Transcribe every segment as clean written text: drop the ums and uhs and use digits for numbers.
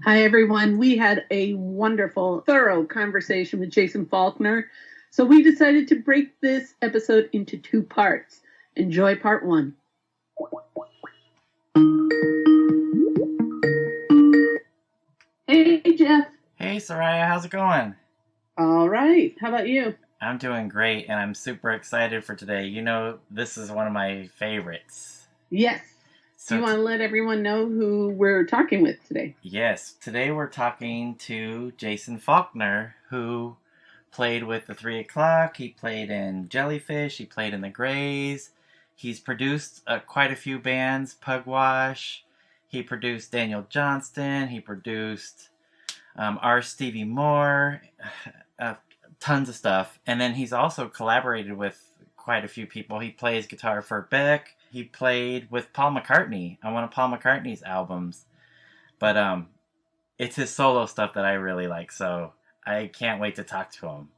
Hi, everyone. We had a wonderful, thorough conversation with Jason Falkner. So we decided to break this episode into two parts. Enjoy part one. Hey, Jeff. Hey, Soraya, how's it going? All right. How about you? I'm doing great, and I'm super excited for today. You know, this is one of my favorites. Yes. So Do you want to let everyone know who we're talking with today? Yes, today we're talking to Jason Falkner, who played with the 3 O'Clock. He played in Jellyfish. He played in the Grays. He's produced quite a few bands, Pugwash. He produced Daniel Johnston. He produced R. Stevie Moore. Tons of stuff. And then he's also collaborated with quite a few people. He plays guitar for Beck. He played with Paul McCartney on one of Paul McCartney's albums. But it's his solo stuff that I really like, so I can't wait to talk to him.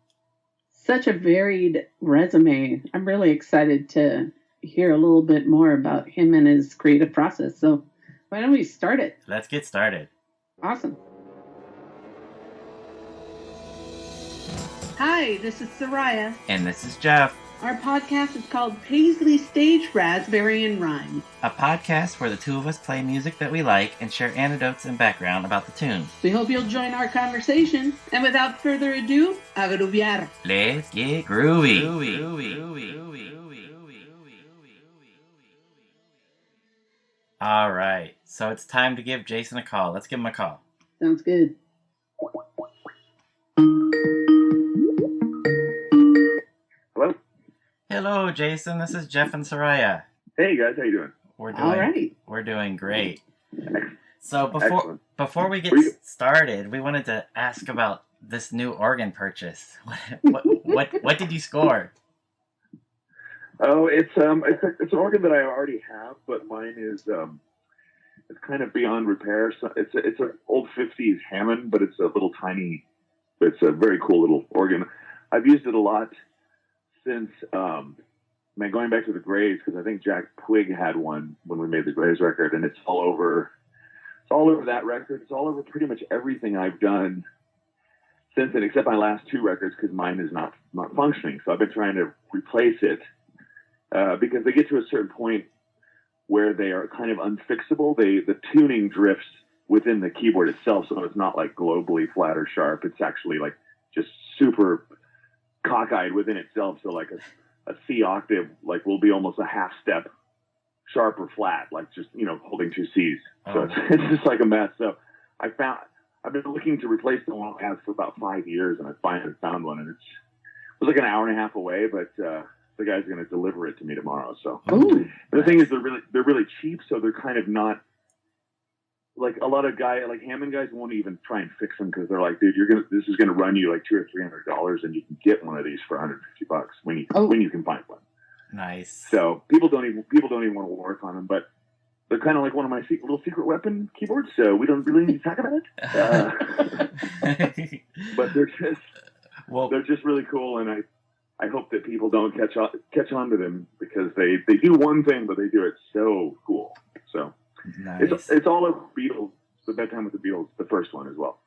Such a varied resume. I'm really excited to hear a little bit more about him and his creative process. So why don't we start it? Let's get started. Awesome. Hi, this is Soraya. And this is Jeff. Our podcast is called Paisley Stage Raspberry and Rhyme, a podcast where the two of us play music that we like and share anecdotes and background about the tunes. We hope you'll join our conversation. And without further ado, a grooviar. Let's get groovy. All right, so it's time to give Jason a call. Let's give him a call. Sounds good. Hello? Hello, Jason. This is Jeff and Soraya. Hey, guys. How you doing? We're doing great. Excellent. So before we get started, we wanted to ask about this new organ purchase. What did you score? Oh, it's an organ that I already have, but mine is it's kind of beyond repair. So it's an old 50s Hammond, but it's a little tiny. It's a very cool little organ. I've used it a lot since going back to the Grays, because I think Jack Twig had one when we made the Grays record, and it's all over that record. It's all over pretty much everything I've done since then, except my last two records, because mine is not functioning. So I've been trying to replace it because they get to a certain point where they are kind of unfixable. The tuning drifts within the keyboard itself, so it's not like globally flat or sharp. It's actually like just super cockeyed within itself. So like a C octave like will be almost a half step sharp or flat, like just holding two C's. So it's just like a mess. So I've been looking to replace the one I have for about 5 years, and I finally found one, and it was like an hour and a half away, but the guy's going to deliver it to me tomorrow. So the thing is, they're really cheap, so they're kind of not like a lot of Hammond guys won't even try and fix them, because they're like, dude, this is gonna run you like $200 or $300, and you can get one of these for $150 when you can find one. Nice. So people don't even want to work on them, but they're kind of like one of my little secret weapon keyboards. So we don't really need to talk about it. But they're just really cool, and I hope that people don't catch on to them, because they do one thing, but they do it so cool. So. Nice. It's all over Beatles. The Bedtime with the Beatles, the first one as well.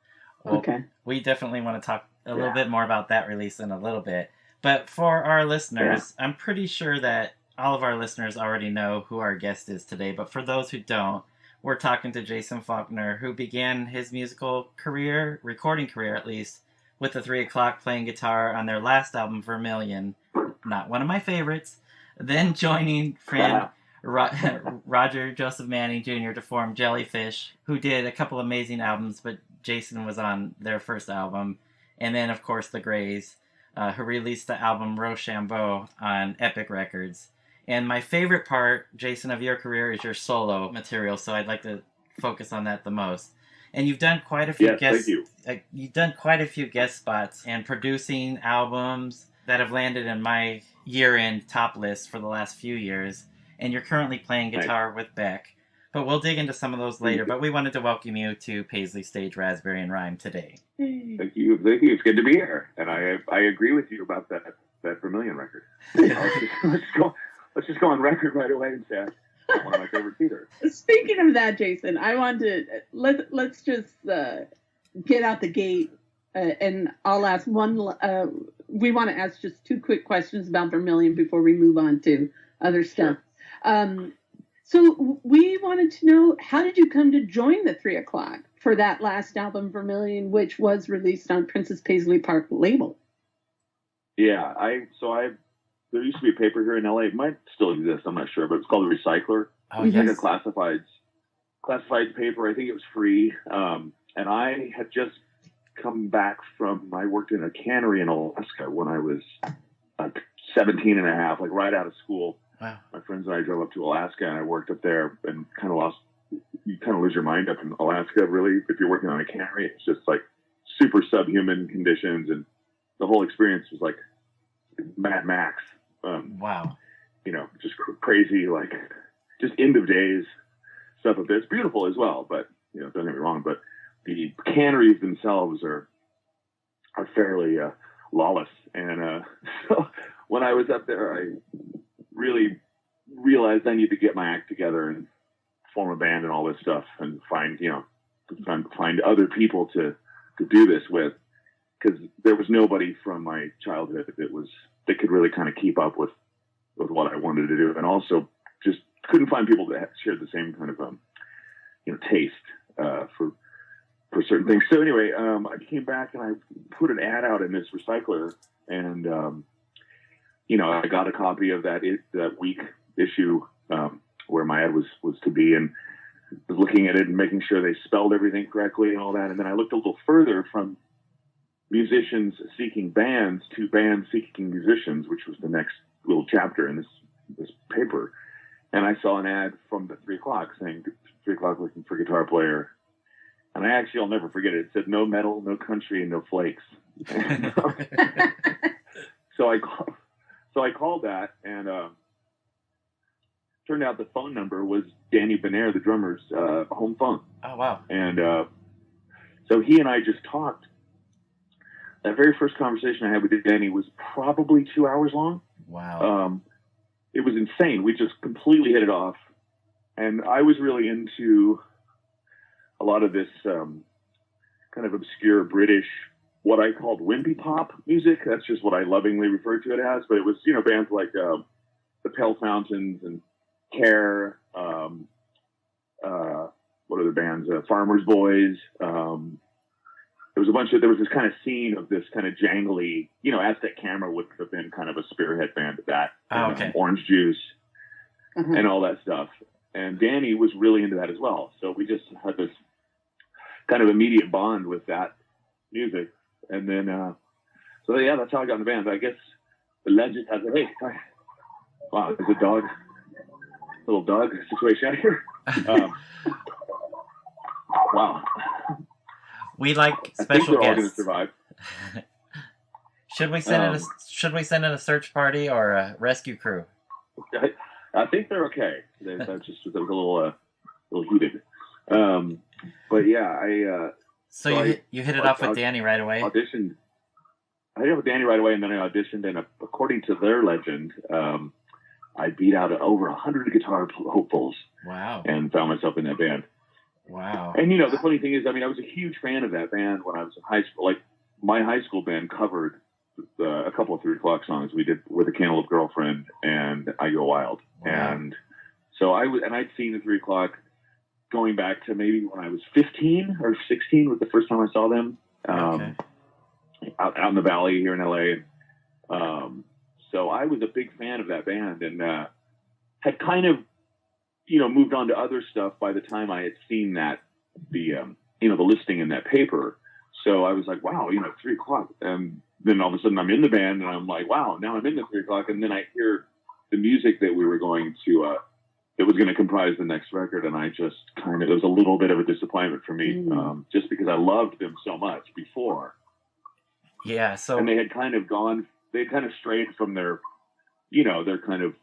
Okay. We definitely want to talk a little bit more about that release in a little bit. But for our listeners, I'm pretty sure that all of our listeners already know who our guest is today. But for those who don't, we're talking to Jason Falkner, who began his musical career, recording career at least, with the 3 O'Clock playing guitar on their last album, Vermilion. Not one of my favorites. Then joining friend Roger Joseph Manning Jr. to form Jellyfish, who did a couple amazing albums, but Jason was on their first album. And then, of course, the Grays, who released the album Rochambeau on Epic Records. And my favorite part, Jason, of your career is your solo material, so I'd like to focus on that the most. And you've done quite a few you've done quite a few guest spots and producing albums that have landed in my year-end top list for the last few years. And you're currently playing guitar with Beck. But we'll dig into some of those later. But we wanted to welcome you to Paisley Stage Raspberry and Rhyme today. Thank you. It's good to be here. And I agree with you about that Vermilion record. Let's just go on record right away and say one of my favorite theater. Speaking of that, Jason, I want to let's just get out the gate, and I'll ask one. We want to ask just 2 quick questions about Vermilion before we move on to other stuff. Sure. So we wanted to know, how did you come to join the 3 o'clock for that last album, Vermilion, which was released on Princess Paisley Park label? Yeah, there used to be a paper here in LA. It might still exist, I'm not sure, but it's called The Recycler. Oh, it's yes. like a classifieds paper. I think it was free. And I had just come back I worked in a cannery in Alaska when I was 17 and a half, like right out of school. Wow. My friends and I drove up to Alaska, and I worked up there and you kind of lose your mind up in Alaska, really. If you're working on a cannery, it's just like super subhuman conditions, and the whole experience was like Mad Max. Wow. Just crazy, like just end of days stuff up there. It's beautiful as well, but don't get me wrong, but the canneries themselves are fairly lawless. And so when I was up there, I really realized I need to get my act together and form a band and all this stuff, and find other people to do this with, because there was nobody from my childhood that could really kind of keep up with what I wanted to do, and also just couldn't find people that shared the same kind of taste for certain things. So anyway, I came back and I put an ad out in this Recycler, and I got a copy of that week issue where my ad was to be, and was looking at it and making sure they spelled everything correctly and all that. And then I looked a little further, from musicians seeking bands to bands seeking musicians, which was the next little chapter in this paper. And I saw an ad from the 3 o'clock saying 3 o'clock looking for guitar player. And I'll never forget it. It said no metal, no country, and no flakes. So I called that, and turned out the phone number was Danny Benaire, the drummer's home phone. Oh, wow. And so he and I just talked. That very first conversation I had with Danny was probably 2 hours long. Wow. It was insane. We just completely hit it off. And I was really into a lot of this kind of obscure British, what I called wimpy pop music. That's just what I lovingly referred to it as. But it was, bands like the Pale Fountains and Care, what other bands? Farmers Boys. There was this kind of scene of this kind of jangly, Aztec Camera would have been kind of a spearhead band of that. Oh, okay. Orange Juice and all that stuff. And Danny was really into that as well. So we just had this kind of immediate bond with that music. And then, that's how I got in the band. I guess the legend has it. Hey, wow, there's a little dog situation out here. Wow. We like special I think they're all going to guests. survive. Should we send in a search party or a rescue crew? I think they're okay. That was a little heated. But yeah, So you hit it off with Danny right away? Auditioned. I hit it with Danny right away, and then I auditioned, and according to their legend, I beat out over 100 guitar hopefuls. Wow. And found myself in that band. Wow. And the funny thing is, I was a huge fan of that band when I was in high school. Like, my high school band covered a couple of 3 o'clock songs we did with a Cantaloupe Girlfriend and I Go Wild. Wow. And so I'd seen the 3 o'clock going back to maybe when I was 15 or 16 was the first time I saw them. Okay. Out in the valley here in LA. So I was a big fan of that band, and had kind of, moved on to other stuff by the time I had seen the listing in that paper. So I was like, wow, 3 o'clock. And then all of a sudden I'm in the band, and I'm like, wow, now I'm in the 3 o'clock. And then I hear the music that we were going to, that was going to comprise the next record. And I just it was a little bit of a disappointment for me, just because I loved them so much before. Yeah. So, and they had kind of strayed from their kind of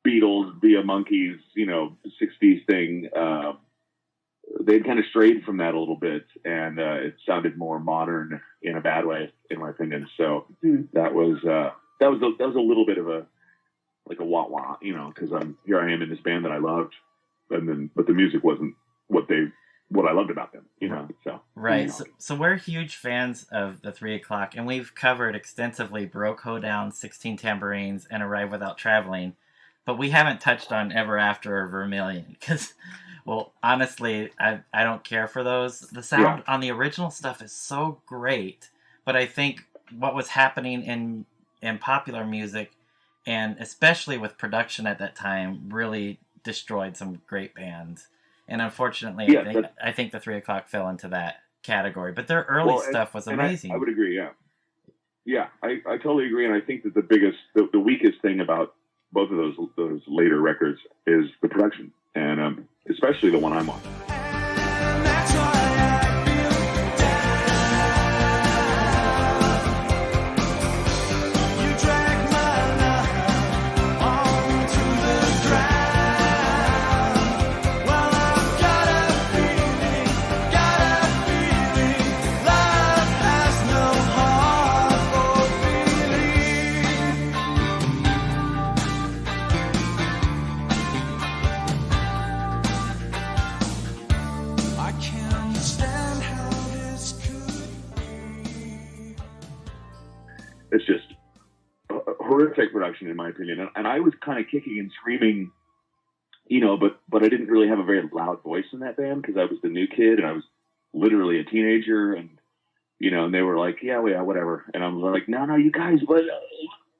Beatles, via Monkeys, 60s thing. They'd kind of strayed from that a little bit, and it sounded more modern in a bad way, in my opinion. So that was a little bit of a like a wah wah, you know, because here I am in this band that I loved, but the music wasn't what I loved about them, you know. So right. You know. So we're huge fans of the 3 o'clock, and we've covered extensively Broke Hoedown, 16 Tambourines, and Arrive Without Traveling, but we haven't touched on Ever After or Vermilion because, well, honestly, I don't care for those. The sound on the original stuff is so great, but I think what was happening in popular music, and especially with production at that time, really destroyed some great bands. And unfortunately, I think the 3 o'clock fell into that category. But their early stuff was amazing. I would agree. Yeah. I totally agree. And I think that the weakest thing about both of those later records is the production, and especially the one I'm on. It's just horrific production, in my opinion. And I was kind of kicking and screaming, you know, but I didn't really have a very loud voice in that band because I was the new kid and I was literally a teenager, and you know, and they were like, yeah, whatever. And I'm like, no, you guys,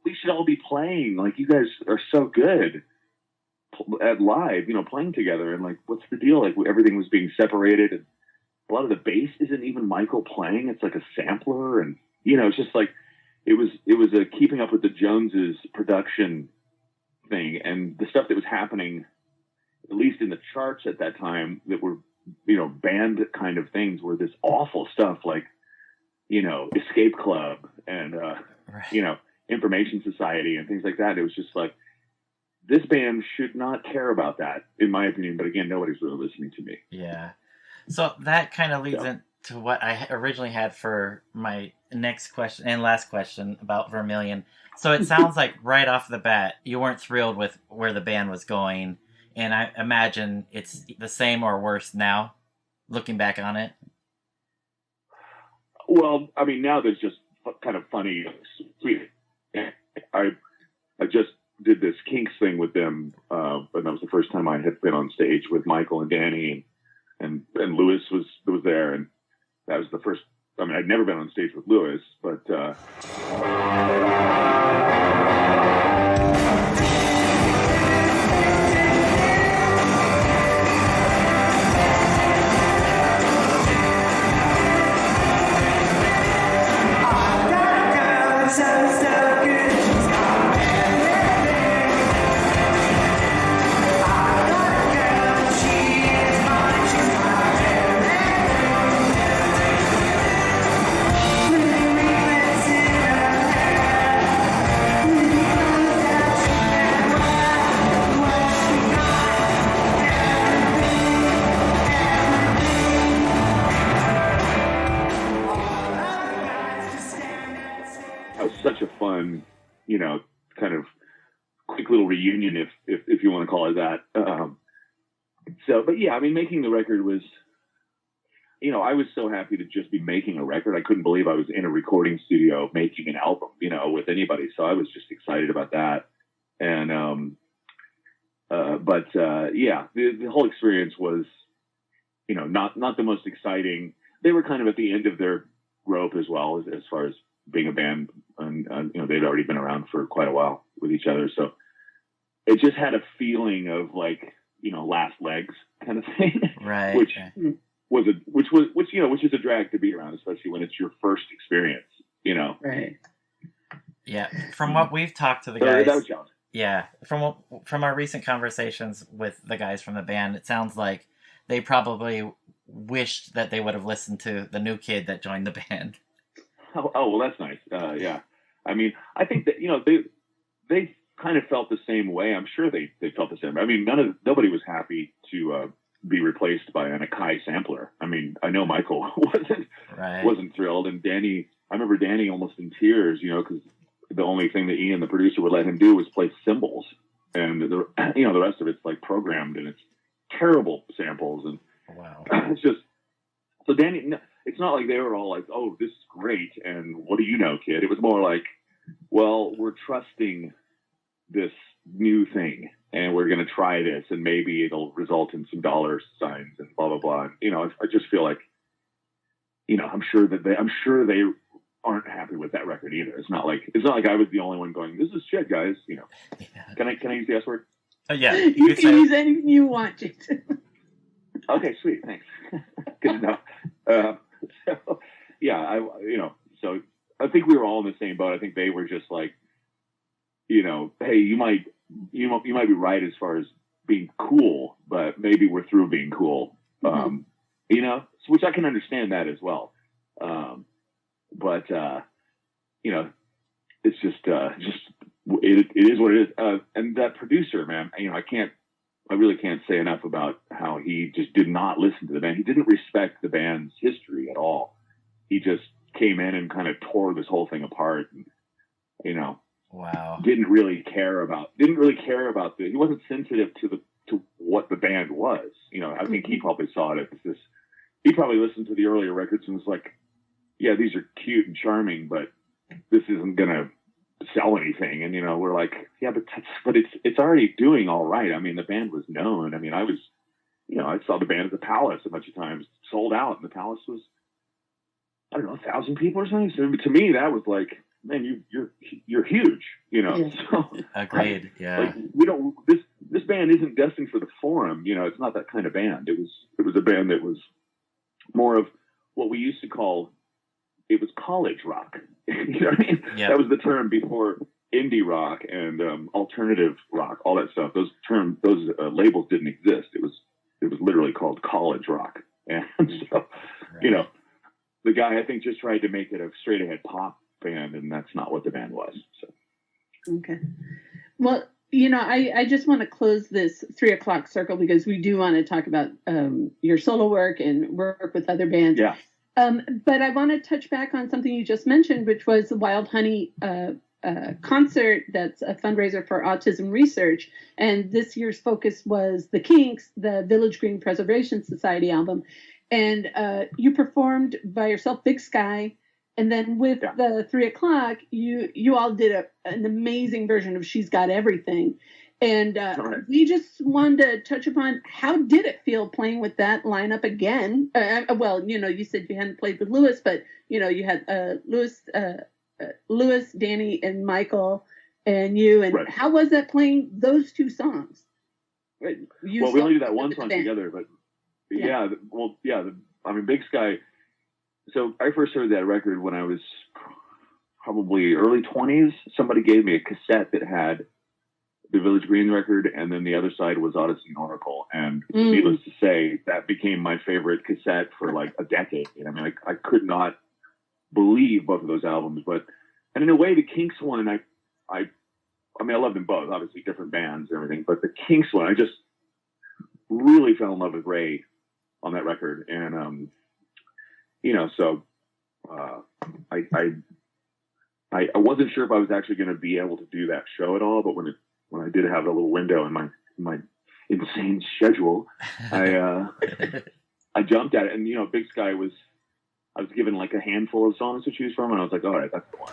we should all be playing. Like, you guys are so good at live, you know, playing together. And like, what's the deal? Like, everything was being separated, and a lot of the bass isn't even Michael playing. It's like a sampler, and you know, it's just like. It was a keeping up with the Joneses production thing, and the stuff that was happening, at least in the charts at that time, that were, you know, band kind of things, were this awful stuff like, you know, Escape Club and you know, Information Society and things like that. It was just like, this band should not care about that, in my opinion. But again, nobody's really listening to me. Yeah. So that kind of leads into what I originally had for my next question and last question about Vermilion. So it sounds like right off the bat, you weren't thrilled with where the band was going. And I imagine it's the same or worse now, looking back on it. Well, I mean, now there's just kind of funny, sweet. I just did this Kinks thing with them, and that was the first time I had been on stage with Michael and Danny, and Louis was there, and that was the first. I mean, I'd never been on stage with Louis, but you know, kind of quick little reunion, if you want to call it that. So, but yeah, I mean, making the record was, you know, I was so happy to just be making a record. I couldn't believe I was in a recording studio making an album, you know, with anybody. So I was just excited about that. And, yeah, the whole experience was, you know, not the most exciting. They were kind of at the end of their rope as well, as far as being a band, and you know, they'd already been around for quite a while with each other. So it just had a feeling of like, you know, last legs kind of thing. Right. which is a drag to be around, especially when it's your first experience, you know? Right. Yeah. From what we've talked to the guys. That was challenging. Yeah. From our recent conversations with the guys from the band, it sounds like they probably wished that they would have listened to the new kid that joined the band. Oh, well, that's nice. Yeah. I mean, I think that, you know, they kind of felt the same way. I'm sure they felt the same. I mean, nobody was happy to be replaced by an Akai sampler. I mean, I know Michael wasn't thrilled, and Danny, I remember Danny almost in tears, you know, because the only thing that Ian, the producer, would let him do was play cymbals, and the rest of it's like programmed, and it's terrible samples, and wow, it's just so Danny. It's not like they were all like, "Oh, this is great," and what do you know, kid? It was more like, "Well, we're trusting this new thing, and we're going to try this, and maybe it'll result in some dollar signs and blah blah blah." And, I just feel like, I'm sure they aren't happy with that record either. It's not like I was the only one going, "This is shit, guys." Yeah. Can I use the S word? Yeah, you can use anything you want, Jason. Okay, sweet, thanks. Good to know. So, yeah, so I think we were all in the same boat. I think they were just like, hey, you might be right as far as being cool, but maybe we're through being cool. Which I can understand that as well. But it's just it is what it is. And that producer, man, I really can't say enough about how he just did not listen to the band. He didn't respect the band's history at all. He just came in and kind of tore this whole thing apart. And, wow. Didn't really care about he wasn't sensitive to what the band was. I think he probably saw it as this. He probably listened to the earlier records and was like, yeah, these are cute and charming, but this isn't gonna sell anything. And we're like, yeah, but it's already doing all right. I mean, the band was known. I mean, I saw the band at the Palace a bunch of times, sold out, and the Palace was, I don't know, 1,000 people or something. So to me, that was like, man, you're huge. Yeah. So agreed. Yeah. Like, this band isn't destined for the Forum. It's not that kind of band. It was a band that was more of what we used to call, it was college rock. You know what I mean? Yep. That was the term before indie rock and alternative rock, all that stuff. Those labels didn't exist. It was literally called college rock. And so, Right. the guy, I think, just tried to make it a straight ahead pop band, and that's not what the band was. So. Okay. Well, I just want to close this 3 o'clock circle because we do want to talk about your solo work and work with other bands. Yeah. But I want to touch back on something you just mentioned, which was the Wild Honey concert that's a fundraiser for autism research. And this year's focus was the Kinks, the Village Green Preservation Society album. And you performed by yourself, Big Sky. And then with the 3 o'clock, you all did an amazing version of She's Got Everything. And we just wanted to touch upon, how did it feel playing with that lineup again? Well, you said you hadn't played with Louis, but, you had Louis, Danny, and Michael, and you. And how was that playing those two songs? We only did that one song together, but Big Sky. So I first heard that record when I was probably early 20s. Somebody gave me a cassette that had the Village Green record, and then the other side was Odyssey and Oracle. And needless to say, that became my favorite cassette for like a decade. I mean, I could not believe both of those albums. And in a way, the Kinks one, I love them both, obviously different bands and everything, but the Kinks one, I just really fell in love with Ray on that record. And, so I wasn't sure if I was actually going to be able to do that show at all, but when I did have a little window in my insane schedule, I jumped at it. And Big Sky I was given like a handful of songs to choose from, and I was like, all right, that's the one.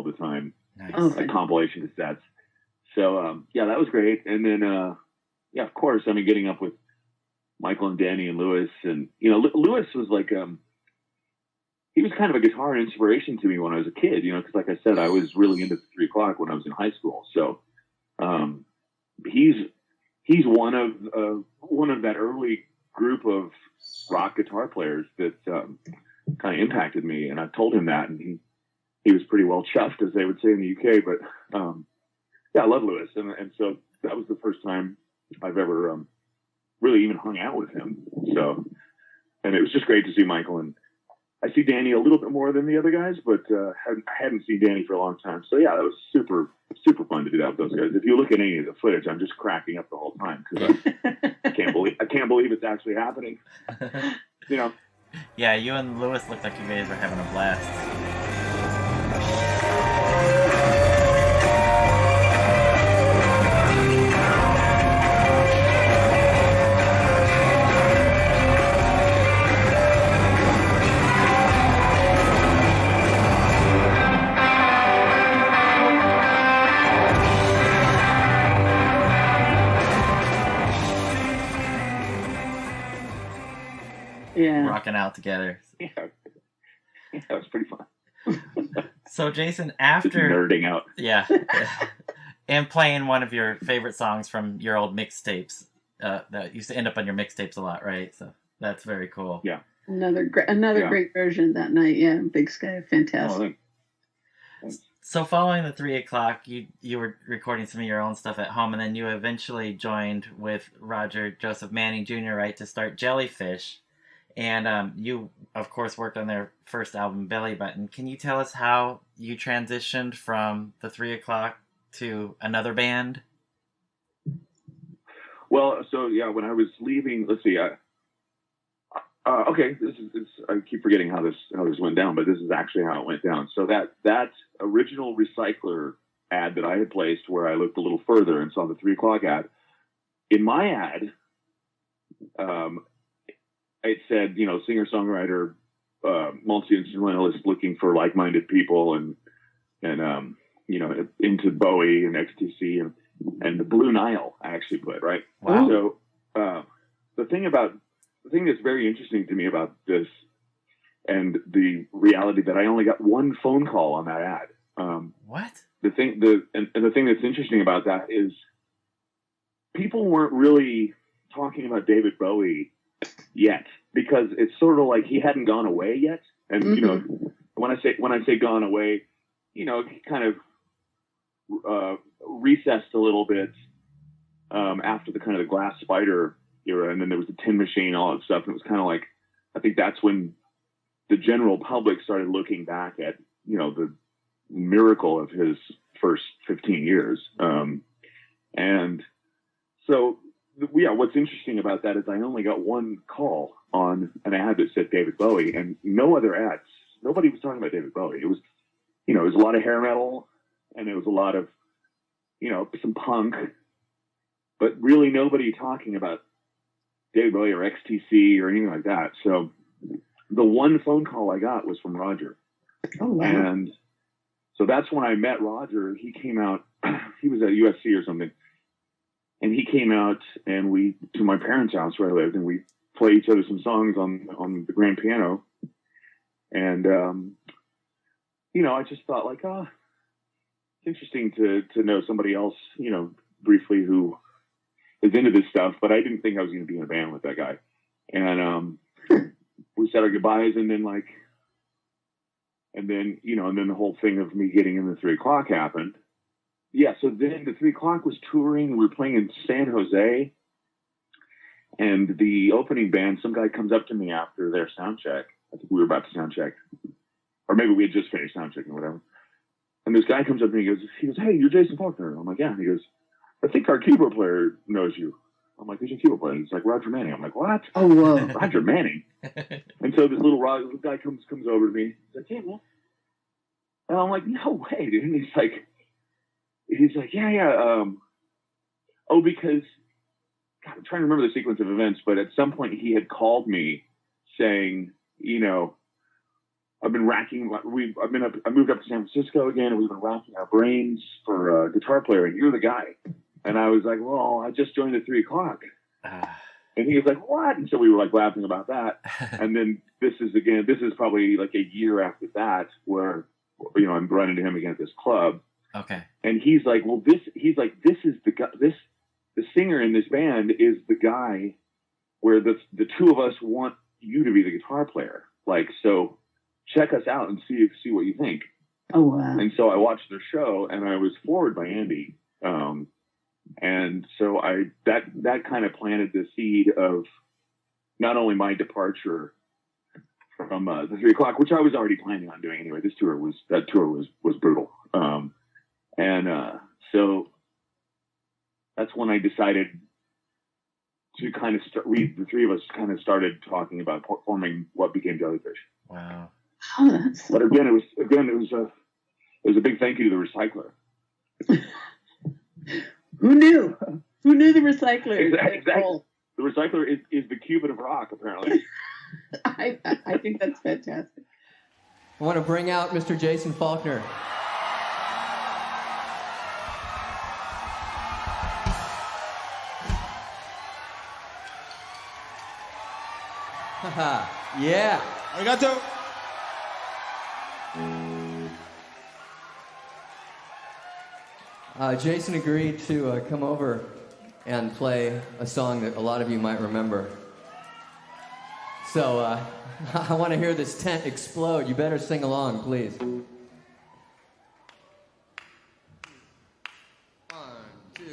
all the time, Nice. like compilation cassettes. So yeah, that was great. And then yeah, of course, I mean, getting up with Michael and Danny and Louis, and Louis was like he was kind of a guitar inspiration to me when I was a kid, because like I said, I was really into 3 o'clock when I was in high school. So he's one of that early group of rock guitar players that kind of impacted me, and I told him that, and he was pretty well chuffed, as they would say in the UK. But yeah, I love Louis, and so that was the first time I've ever really even hung out with him. So, and it was just great to see Michael, and I see Danny a little bit more than the other guys, but I hadn't seen Danny for a long time. So yeah, that was super, super fun to do that with those guys. If you look at any of the footage, I'm just cracking up the whole time because I can't believe it's actually happening. Yeah, you and Louis looked like you guys were having a blast. Yeah. Rocking out together. Yeah, it was pretty fun. So Jason, after nerding out, yeah, and playing one of your favorite songs from your old mixtapes that used to end up on your mixtapes a lot, right? So that's very cool. Yeah, another great version that night. Yeah, Big Sky, fantastic. So following the 3 o'clock, you were recording some of your own stuff at home, and then you eventually joined with Roger Joseph Manning Jr., right, to start Jellyfish. And you, of course, worked on their first album, Belly Button. Can you tell us how you transitioned from the 3 o'clock to another band? Well, so yeah, when I was leaving, let's see, okay, this is I keep forgetting how this went down, but this is actually how it went down. So that original Recycler ad that I had placed, where I looked a little further and saw the 3 o'clock ad, in my ad, it said, singer-songwriter, multi-instrumentalist looking for like-minded people, and into Bowie and XTC and the Blue Nile, I actually put, right? Wow. So the thing that's very interesting to me about this, and the reality that I only got one phone call on that ad. What? The thing that's interesting about that is people weren't really talking about David Bowie yet, because it's sort of like he hadn't gone away yet. And when I say gone away, he kind of recessed a little bit after the kind of the Glass Spider era, and then there was the Tin Machine, all that stuff. And it was kind of like, I think that's when the general public started looking back at the miracle of his first 15 years. And so yeah, what's interesting about that is I only got one call on an ad that said David Bowie, and no other ads. Nobody was talking about David Bowie. It was, it was a lot of hair metal, and it was a lot of, some punk, but really nobody talking about David Bowie or XTC or anything like that. So the one phone call I got was from Roger. Oh, wow. And so that's when I met Roger. He came out, he was at USC or something. And he came out, and we, to my parents' house where I lived, and we played each other some songs on the grand piano. And, I just thought like, it's interesting to know somebody else, briefly, who is into this stuff, but I didn't think I was going to be in a band with that guy. And we said our goodbyes, and then the whole thing of me getting in the 3 o'clock happened. Yeah, so then the 3 o'clock was touring. We were playing in San Jose, and the opening band, some guy comes up to me after their sound check. I think we were about to sound check, or maybe we had just finished sound checking or whatever. And this guy comes up to me, he goes, "Hey, you're Jason Falkner." I'm like, "Yeah." And he goes, "I think our keyboard player knows you." I'm like, "Who's your keyboard player?" He's like, "Roger Manning." I'm like, "What?" Oh, whoa. Roger Manning. And so this little guy comes over to me. He's like, "Hey, man." And I'm like, "No way, dude." And he's like, yeah. Because, God, I'm trying to remember the sequence of events, but at some point he had called me saying, I've been racking. I moved up to San Francisco again, and we've been racking our brains for a guitar player. And you're the guy. And I was like, well, I just joined at 3 o'clock. And he was like, what? And so we were like laughing about that. And then this is probably like a year after that where, you know, I'm running to him again at this club. Okay. And he's like, well, this is the guy, the singer in this band is the guy where the two of us want you to be the guitar player. Like, so check us out and see what you think. Oh, wow. And so I watched their show and I was floored by Andy. And so that kind of planted the seed of not only my departure from the 3 o'clock, which I was already planning on doing anyway. That tour was brutal. So that's when I decided to kind of start. The three of us kind of started talking about forming what became Jellyfish. Wow. Oh, but again, it was a big thank you to the Recycler. Who knew? Who knew the Recycler? Exactly. The Recycler is the Cuban of rock, apparently. I think that's fantastic. I want to bring out Mr. Jason Falkner. Haha, yeah. Arigato. Jason agreed to come over and play a song that a lot of you might remember. So I want to hear this tent explode. You better sing along, please. 1, 2,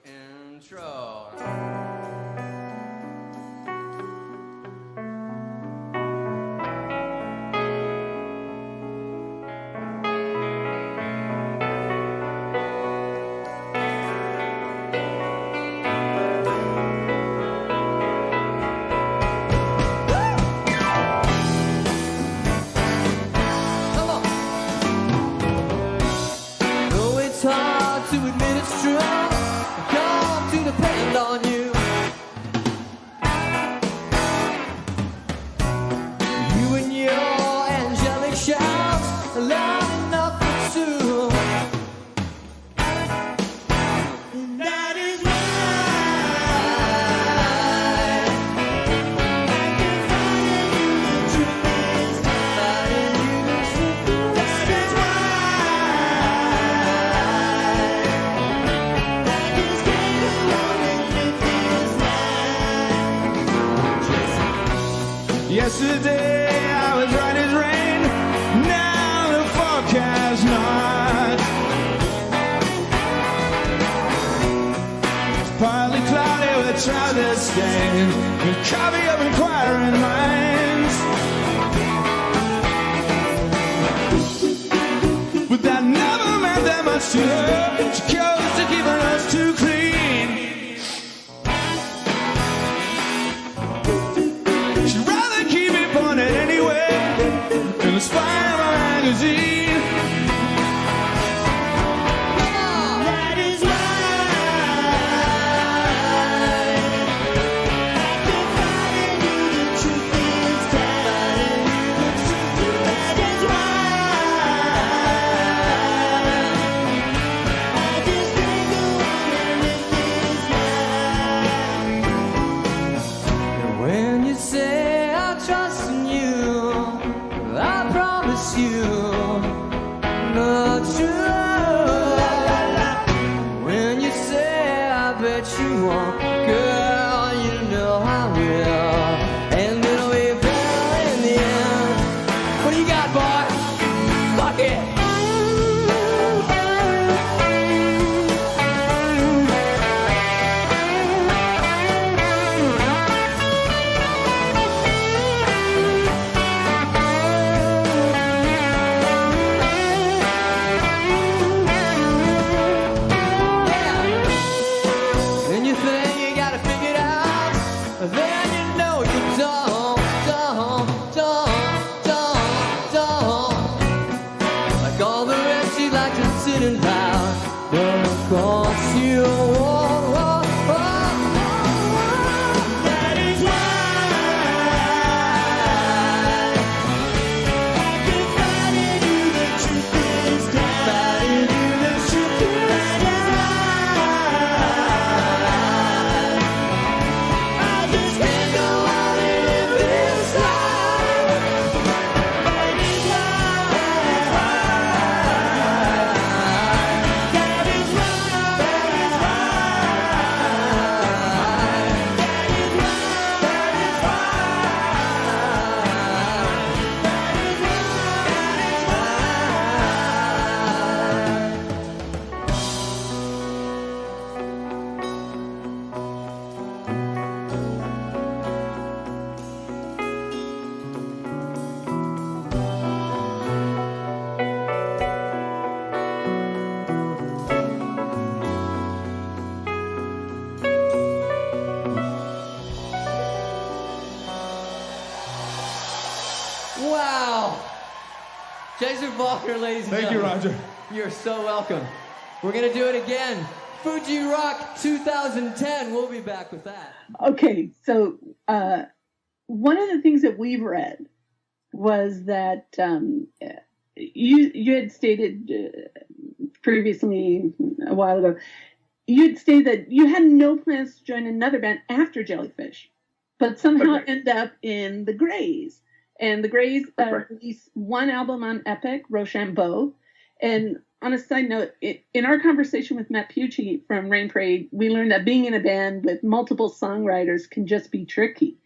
intro. Yesterday I was right as rain, now the forecast not. It's partly cloudy with trousers stained, with coffee of inquiring minds. But that never meant that much to her. She chose to keep her nose too clean. In the spine of my magazine. That is why I keep finding you. The truth is that is why I just think the one and when you say I trust in you, I promise you not true. When you say I bet you won't, girl, you know I will. And it'll be better in the end. What do you got, boy? Fuck it. That is why I Falkner, ladies and Thank you, gentlemen. Roger. You're so welcome. We're going to do it again. Fuji Rock 2010. We'll be back with that. Okay, so one of the things that we've read was that you had stated previously a while ago, you had stated that you had no plans to join another band after Jellyfish, but somehow end up in the Greys. And the Greys released one album on Epic, Rochambeau. And on a side note, in our conversation with Matt Pucci from Rain Parade, we learned that being in a band with multiple songwriters can just be tricky.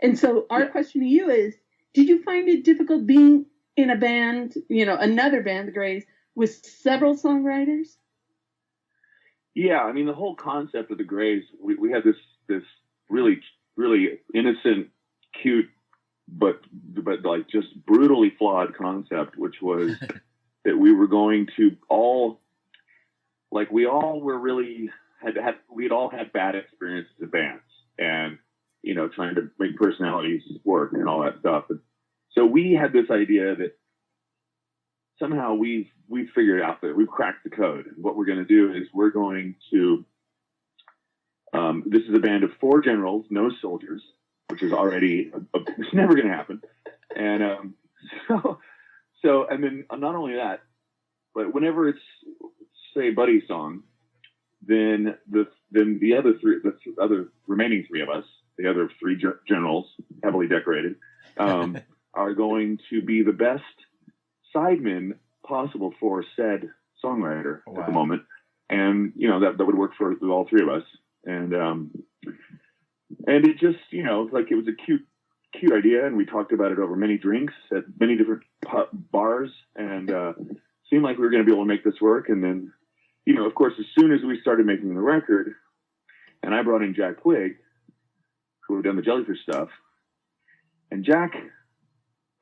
And so our question to you is, did you find it difficult being in a band, another band, the Greys, with several songwriters? Yeah, I mean, the whole concept of the Greys, we had this really, really innocent, cute, but like just brutally flawed concept, which was that we were going to all, like, we all were really we'd all had bad experiences in bands, and trying to make personalities work and all that stuff. And so we had this idea that somehow we've figured out that we've cracked the code. And what we're going to do is we're going to, this is a band of 4 generals, no soldiers, which is already, it's never going to happen. And so, and then not only that, but whenever it's, say, Buddy's song, then the other remaining 3 of us, the other 3 generals, heavily decorated, are going to be the best sidemen possible for said songwriter at the moment. And, that would work for all 3 of us. And it just, like, it was a cute idea. And we talked about it over many drinks at many different bars, and seemed like we were going to be able to make this work. And then, of course, as soon as we started making the record, and I brought in Jack Quigg, who had done the Jellyfish stuff, and Jack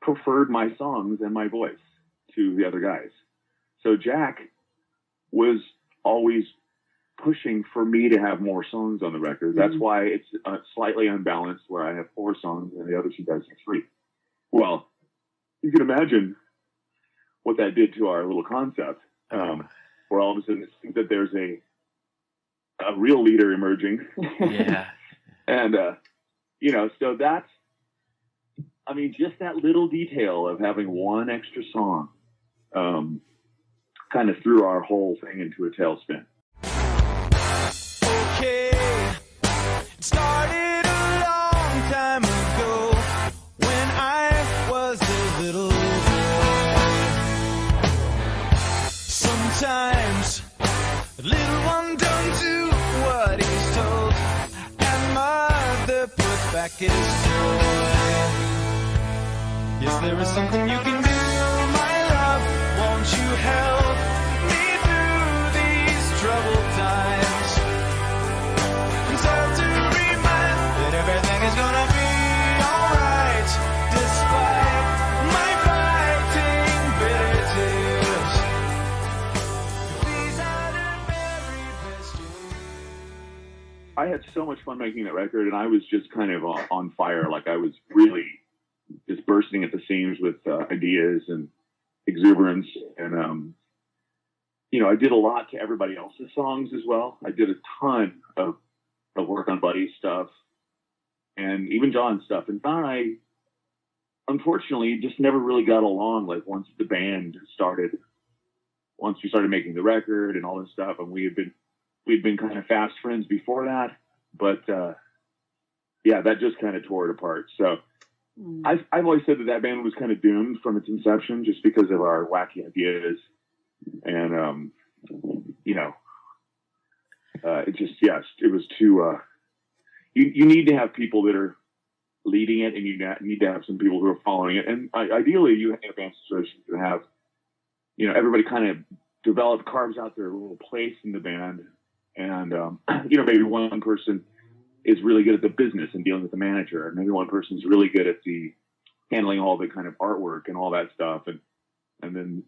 preferred my songs and my voice to the other guys. So Jack was always pushing for me to have more songs on the record. That's why it's slightly unbalanced, where I have 4 songs and the other 2 guys have 3. Well, you can imagine what that did to our little concept, where all of a sudden it seems that there's a real leader emerging. Yeah. And, so that's, I mean, just that little detail of having 1 extra song kind of threw our whole thing into a tailspin. Okay, it started a long time ago when I was a little boy. Sometimes the little one don't do what he's told, and mother puts back his toy. Yes, there is something you can do, my love. Won't you help me through these troubled times? And serve to remind that everything is gonna be alright, despite my fighting bitter tears. These are the very best years. I had so much fun making that record, and I was just kind of on fire. Like, I was really just bursting at the seams with ideas and exuberance. And, I did a lot to everybody else's songs as well. I did a ton of work on Buddy's stuff and even John's stuff. And Don and I, unfortunately, just never really got along. Like, once we started making the record and all this stuff, and we'd been kind of fast friends before that. But, that just kind of tore it apart. So I've always said that band was kind of doomed from its inception, just because of our wacky ideas. And, it just, it was too, you need to have people that are leading it, and you need to have some people who are following it. And ideally, you have a band situation to have, everybody kind of carves out their little place in the band. And, maybe one person is really good at the business and dealing with the manager, and maybe one person's really good at handling all the kind of artwork and all that stuff. And then,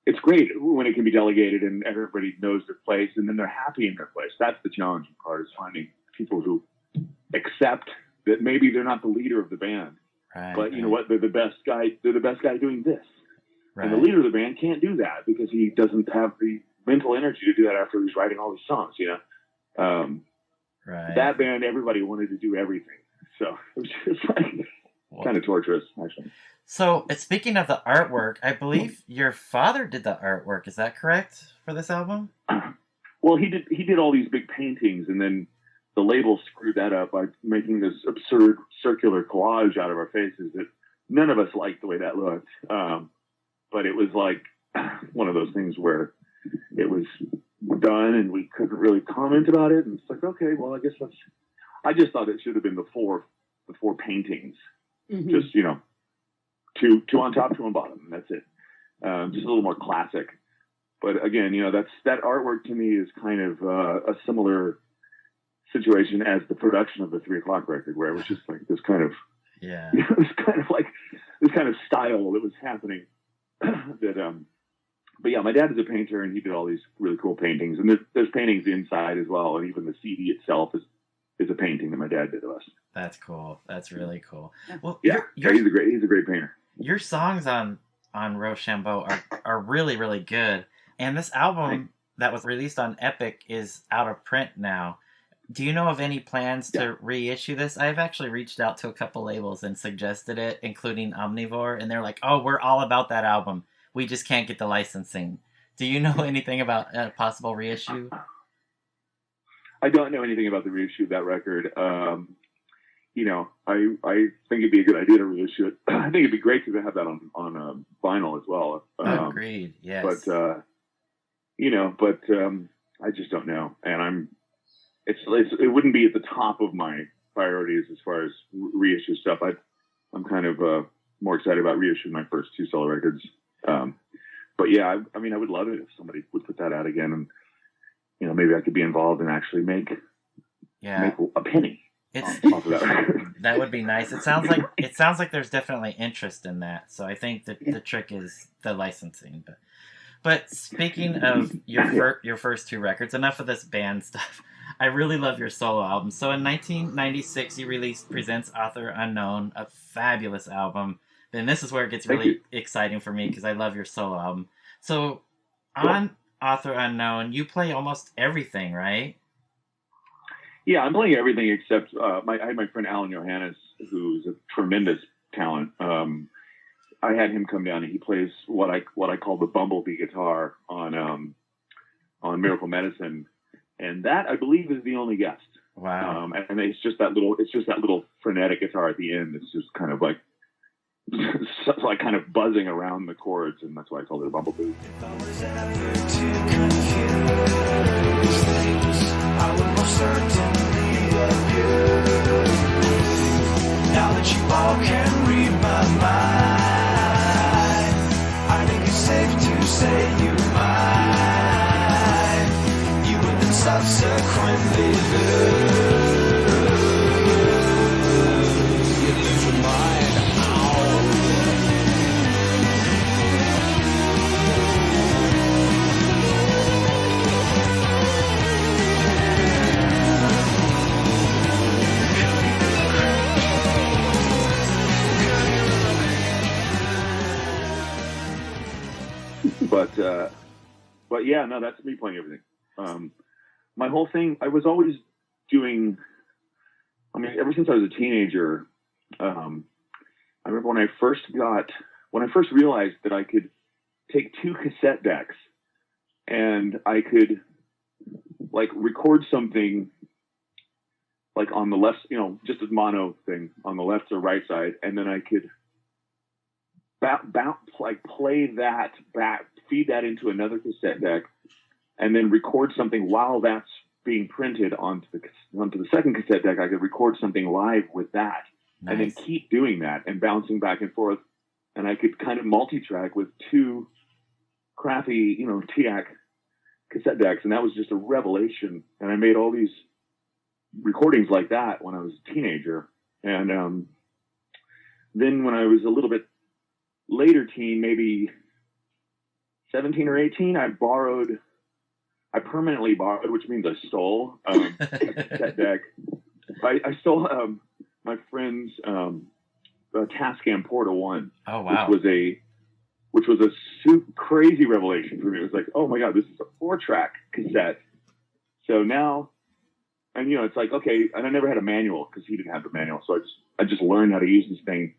it's great when it can be delegated and everybody knows their place, and then they're happy in their place. That's the challenging part, is finding people who accept that maybe they're not the leader of the band, but you know what? They're the best guy doing this. Right. And the leader of the band can't do that because he doesn't have the mental energy to do that after he's writing all these songs, you know? Right. That band, everybody wanted to do everything. So it was just like kind of torturous, actually. So speaking of the artwork, I believe your father did the artwork. Is that correct for this album? Well, he did all these big paintings, and then the label screwed that up by making this absurd circular collage out of our faces that none of us liked the way that looked. But it was like one of those things where it was done and we couldn't really comment about it. And it's like, okay, well, I just thought it should have been the four paintings. Mm-hmm. Just, you know, two on top, two on bottom. And that's it. Just a little more classic. But again, you know, that artwork to me is kind of a similar situation as the production of the 3 O'Clock record, where it was just like this kind of, yeah, you know, it was kind of like this kind of style that was happening. But yeah, my dad is a painter, and he did all these really cool paintings. And there's paintings inside as well, and even the CD itself is a painting that my dad did of us. That's cool. That's really cool. Well, yeah, he's a great painter. Your songs on Rochambeau are really, really good. And this album that was released on Epic is out of print now. Do you know of any plans to reissue this? I've actually reached out to a couple labels and suggested it, including Omnivore, and they're like, "Oh, we're all about that album. We just can't get the licensing." Do you know anything about a possible reissue? I don't know anything about the reissue of that record. You know, I think it'd be a good idea to reissue it. I think it'd be great to have that on vinyl as well. Agreed. Yes. But you know, I just don't know, and it wouldn't be at the top of my priorities as far as reissue stuff. I'm kind of more excited about reissuing my first 2 solo records. But yeah, I mean, I would love it if somebody would put that out again, and you know, maybe I could be involved and actually make a penny. Off of that. That would be nice. It sounds like there's definitely interest in that. So I think that the trick is the licensing. But speaking of your first 2 records, enough of this band stuff. I really love your solo album. So in 1996, you released Presents Author Unknown, a fabulous album. And this is where it gets really exciting for me because I love your solo album. So on Author Unknown, you play almost everything, right? Yeah, I'm playing everything except I had my friend Alan Johannes, who's a tremendous talent. I had him come down and he plays what I call the bumblebee guitar on Miracle Medicine. And that, I believe, is the only guest. Wow. And it's just that little frenetic guitar at the end. It's just kind of like kind of buzzing around the chords, and that's why I called it a bumblebee. If I was ever to confuse things, I would most certainly abuse. Now that you all can read my mind, I think it's safe to say you mine. You would then subsequently lose. You lose your mind. But yeah, no, that's me playing everything. My whole thing, I was always doing, I mean, ever since I was a teenager, I remember when I first realized that I could take 2 cassette decks and I could like record something like on the left, you know, just a mono thing on the left or right side. And then I could play that back, feed that into another cassette deck, and then record something while that's being printed onto the second cassette deck. I could record something live with that. Nice. And then keep doing that and bouncing back and forth. And I could kind of multi-track with 2 crappy, you know, TIAC cassette decks. And that was just a revelation. And I made all these recordings like that when I was a teenager. And then when I was a little bit later teen, maybe 17 or 18, I permanently borrowed, which means I stole a cassette deck. I stole my friend's Tascam Porta 1. Oh, wow. Which was which was a super crazy revelation for me. It was like, oh my God, this is a 4-track cassette. So now, and it's like, okay, and I never had a manual because he didn't have the manual. So I just learned how to use this thing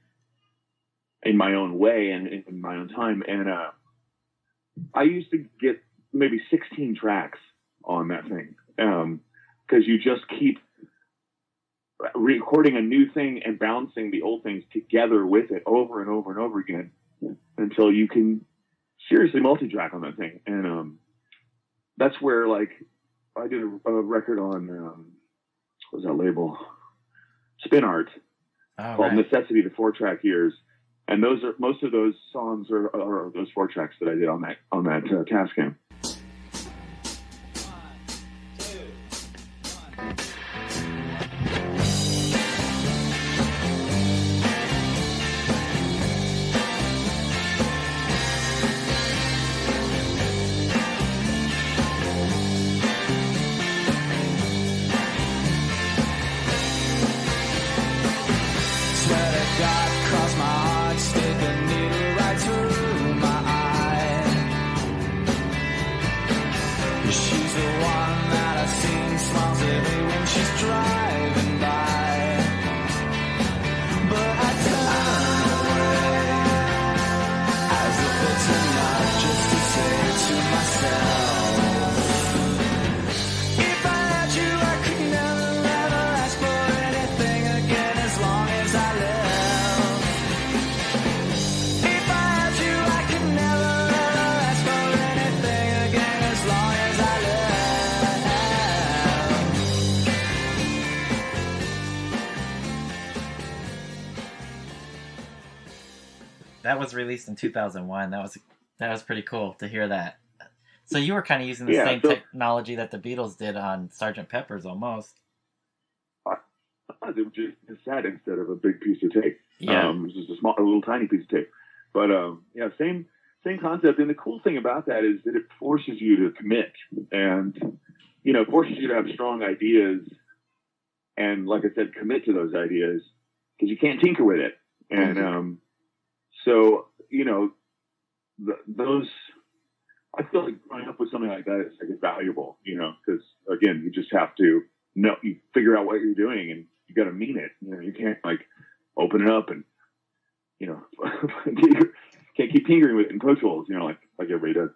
in my own way and in my own time. And I used to get maybe 16 tracks on that thing because you just keep recording a new thing and bouncing the old things together with it over and over and over again until you can seriously multi-track on that thing. And that's where, like, I did a record on what was that label? Spin Art, called Necessity to 4-Track Years, and most of those songs are those 4 tracks that I did on that Tascam. That was released in 2001. That was pretty cool to hear that. So you were kind of using the same technology that the Beatles did on Sgt. Pepper's almost. It was just a cassette instead of a big piece of tape. Yeah. It was just a little tiny piece of tape. But same concept. And the cool thing about that is that it forces you to commit, and forces you to have strong ideas, and like I said, commit to those ideas because you can't tinker with it. And so those, I feel like growing up with something like that is valuable, because again, you just have to you figure out what you're doing and you got to mean it. You can't like open it up and, can't keep tinkering with it in Pro Tools, like everybody does.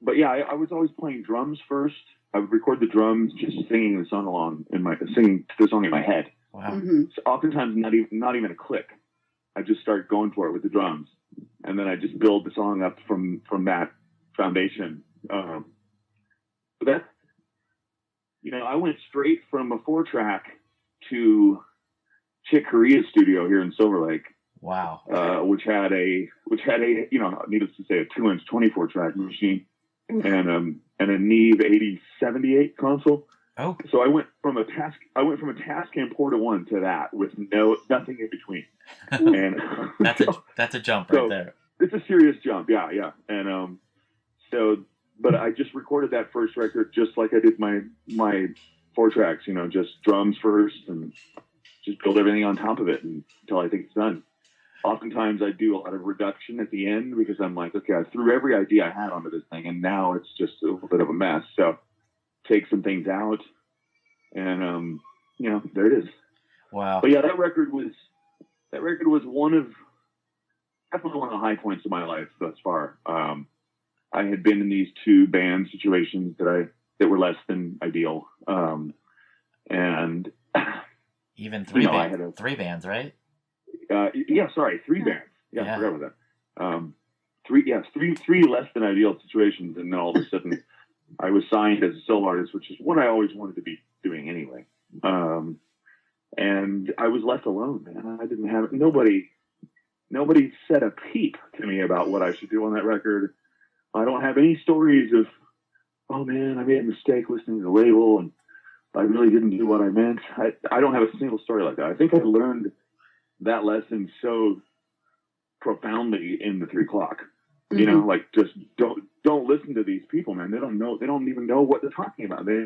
But yeah, I was always playing drums first. I would record the drums, just singing the song singing the song in my head. Wow. Mm-hmm. So oftentimes not even a click. I just start going for it with the drums, and then I just build the song up from that foundation. But that's, I went straight from a 4-track to Chick Corea's studio here in Silver Lake. Wow. Which had a needless to say, a 2-inch 24-track machine and a Neve 8078 console. Oh. So I went from a Tascam Porta 1 to that with nothing in between. And that's a jump right there. It's a serious jump, yeah. And but I just recorded that first record just like I did my 4 tracks, just drums first and just build everything on top of it until I think it's done. Oftentimes I do a lot of reduction at the end because I'm like, okay, I threw every idea I had onto this thing and now it's just a little bit of a mess. So take some things out and there it is. Wow. But yeah, that record was definitely one of the high points of my life thus far. I had been in these 2 band situations that were less than ideal. And even 3 bands, 3 bands, right? 3 bands. Yeah, I forgot about that. 3 less than ideal situations, and then all of a sudden I was signed as a solo artist, which is what I always wanted to be doing anyway. And I was left alone, man. I didn't have nobody said a peep to me about what I should do on that record. I don't have any stories of, oh man, I made a mistake listening to the label and I really didn't do what I meant. I don't have a single story like that. I think I learned that lesson so profoundly in the 3 o'clock. Mm-hmm. Like just don't listen to these people, man. They don't even know what they're talking about. They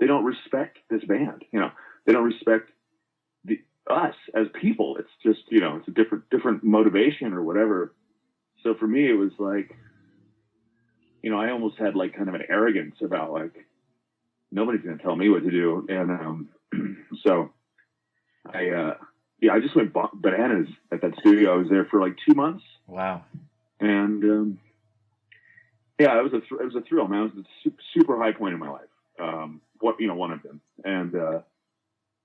don't respect this band. They don't respect us as people. It's just, it's a different motivation or whatever. So for me, it was like, I almost had like kind of an arrogance about like, nobody's going to tell me what to do. And so I just went bananas at that studio. I was there for like 2 months. Wow. And it was a thrill, man. It was a super high point in my life. One of them.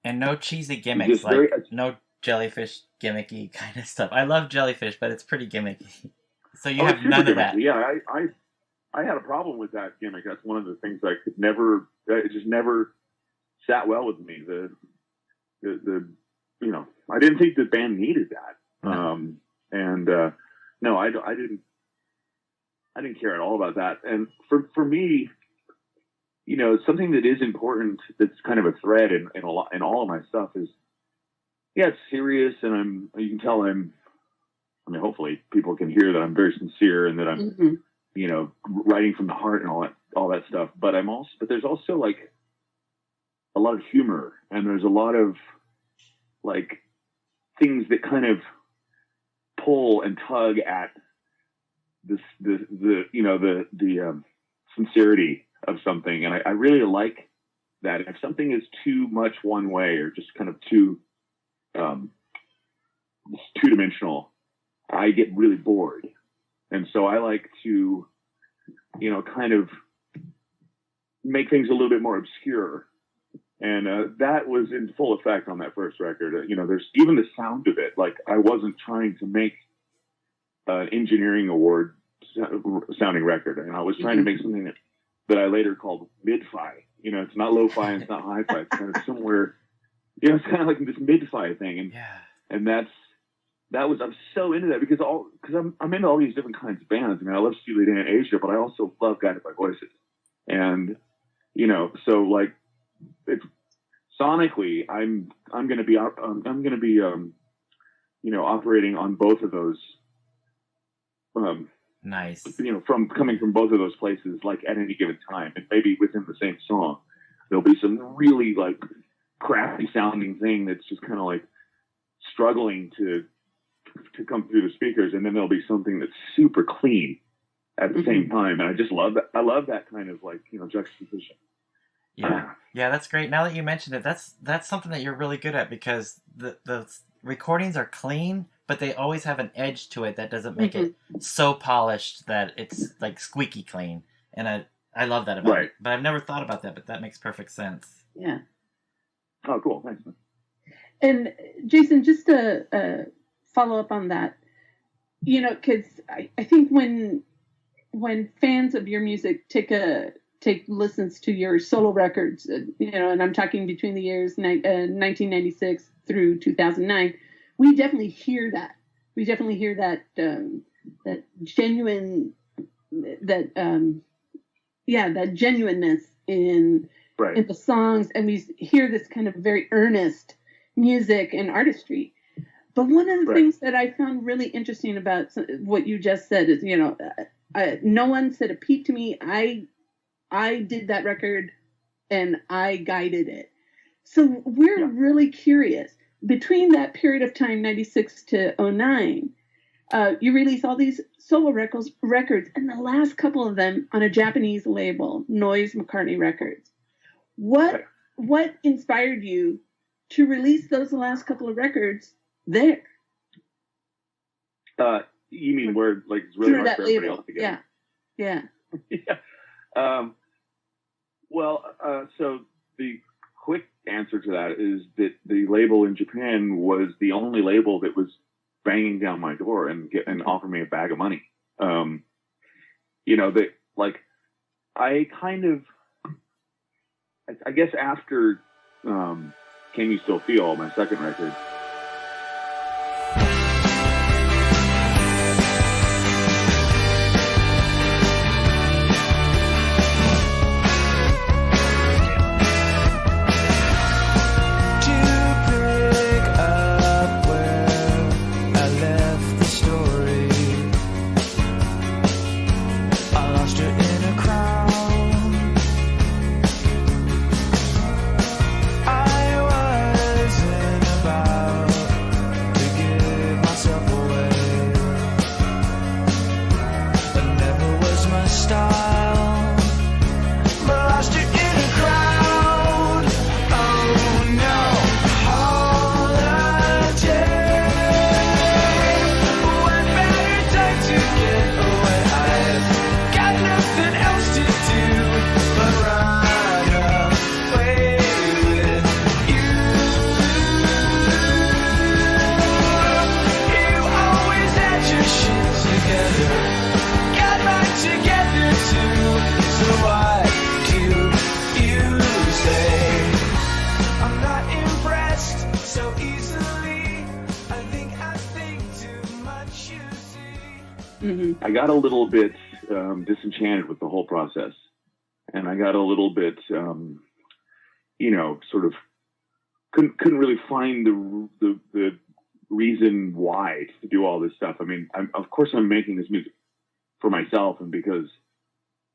And no cheesy gimmicks, like no Jellyfish gimmicky kind of stuff. I love Jellyfish, but it's pretty gimmicky. So you have none of that. Yeah, I had a problem with that gimmick. That's one of the things I could never. It just never sat well with me. I didn't think the band needed that. No, I didn't care at all about that. And for me, something that is important, that's kind of a thread in all of my stuff is, it's serious, and you can tell hopefully people can hear that I'm very sincere and that I'm, writing from the heart and all that stuff. But there's also like a lot of humor, and there's a lot of like things that kind of pull and tug at the sincerity of something. And I really like that. If something is too much one way or just kind of too two-dimensional, I get really bored. And so I like to, kind of make things a little bit more obscure. And that was in full effect on that first record. There's even the sound of it. Like, I wasn't trying to make an engineering award sounding record. And I was trying to make something that I later called mid-fi. It's not lo-fi and it's not hi-fi. It's kind of somewhere, it's kind of like this mid-fi thing. And I'm so into that because I'm into all these different kinds of bands. I mean, I love Steely Dan and Asia, but I also love Guided by Voices. And, so like, it's sonically, I'm going to be operating on both of those. Nice. From coming from both of those places, like at any given time, and maybe within the same song, there'll be some really like crappy sounding thing that's just kind of like struggling to come through the speakers, and then there'll be something that's super clean at the same time. And I just love that. I love that kind of like, juxtaposition. Yeah. Yeah, that's great. Now that you mentioned it, that's something that you're really good at, because the recordings are clean, but they always have an edge to it that doesn't make it so polished that it's like squeaky clean. And I love that about it. But I've never thought about that, but that makes perfect sense. Yeah. Oh, cool. Thanks, man. And Jason, just to follow up on that, because I think when fans of your music take listens to your solo records, and I'm talking between the years 1996 through 2009, we definitely hear that. We definitely hear that that genuine, that genuineness in the songs, and we hear this kind of very earnest music and artistry. But one of the things that I found really interesting about what you just said is, no one said a peep to me. I did that record and I guided it. So we're really curious. Between that period of time, 96 to 09, you release all these solo records, and the last couple of them on a Japanese label, Noise McCartney Records. What inspired you to release those last couple of records there? You mean where, like, it's really hard for everybody else to get? Yeah. So the quick answer to that is that the label in Japan was the only label that was banging down my door and offer me a bag of money. I guess after Can You Still Feel, my second record, about got a little bit disenchanted with the whole process, and I got a little bit, sort of couldn't really find the reason why to do all this stuff. I mean, of course I'm making this music for myself, and because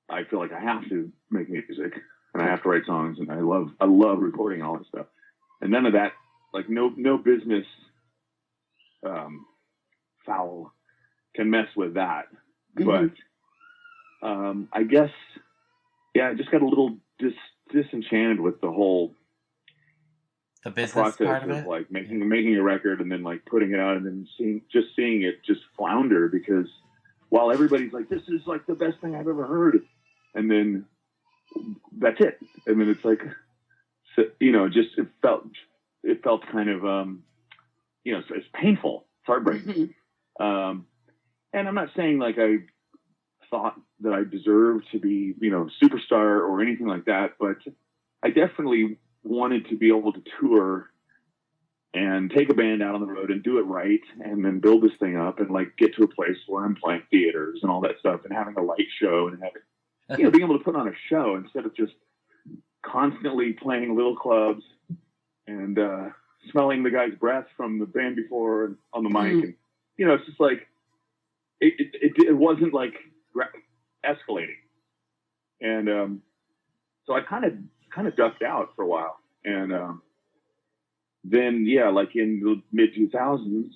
I feel like I have to make music and I have to write songs, and I love recording all this stuff. And none of that, like no business foul can mess with that. Mm-hmm. But I guess, I just got a little disenchanted with the whole business process part of it, like making a record and then like putting it out and then seeing it just flounder, because while everybody's like, this is like the best thing I've ever heard, and then that's it, and then it's like, just it felt kind of it's painful, it's heartbreaking. Mm-hmm. And I'm not saying like I thought that I deserved to be, superstar or anything like that, but I definitely wanted to be able to tour and take a band out on the road and do it right, and then build this thing up and like get to a place where I'm playing theaters and all that stuff and having a light show and having, being able to put on a show instead of just constantly playing little clubs and smelling the guy's breath from the band before and on the mic. And, it's just like, it wasn't like escalating. And so I kind of ducked out for a while. And then, like in the mid-2000s,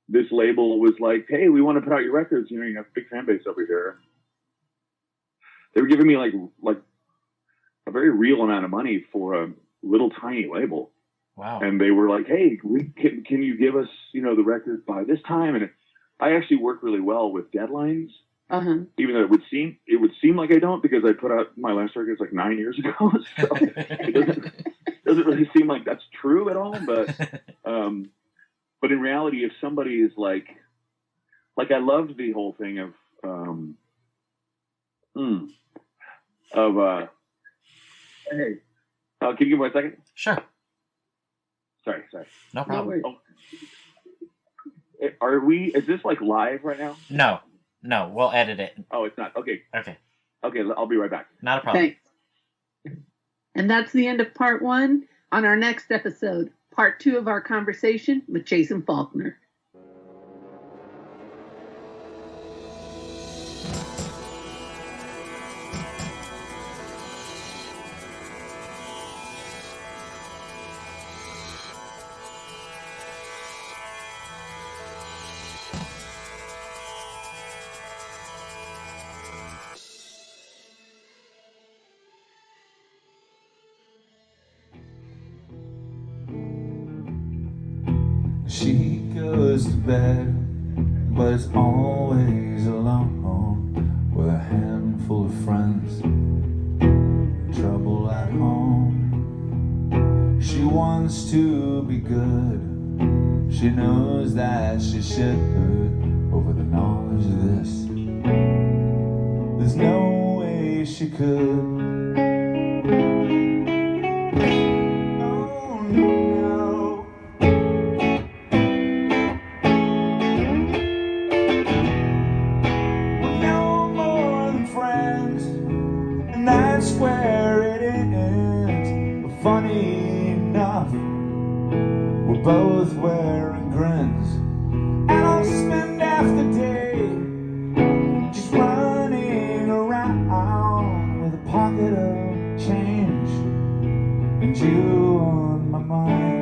this label was like, hey, we want to put out your records. You have a big fan base over here. They were giving me like a very real amount of money for a little tiny label. Wow. And they were like, hey, can you give us, the record by this time? And I actually work really well with deadlines. Uh-huh. Even though it would seem like I don't, because I put out my last records like 9 years ago. So it doesn't really seem like that's true at all. But in reality, if somebody is like I loved the whole thing of hey, can you give me a second? Sure. Sorry. No problem. Is this like live right now? No, we'll edit it. Oh, it's not. Okay, I'll be right back. Not a problem. Thanks. And that's the end of part 1. On our next episode, part 2 of our conversation with Jason Falkner. She goes to bed, but is always alone, with a handful of friends, trouble at home. She wants to be good, she knows that she should, but with the knowledge of this, there's no way she could. Both wearing grins, and I'll spend half the day just running around with a pocket of change and you on my mind.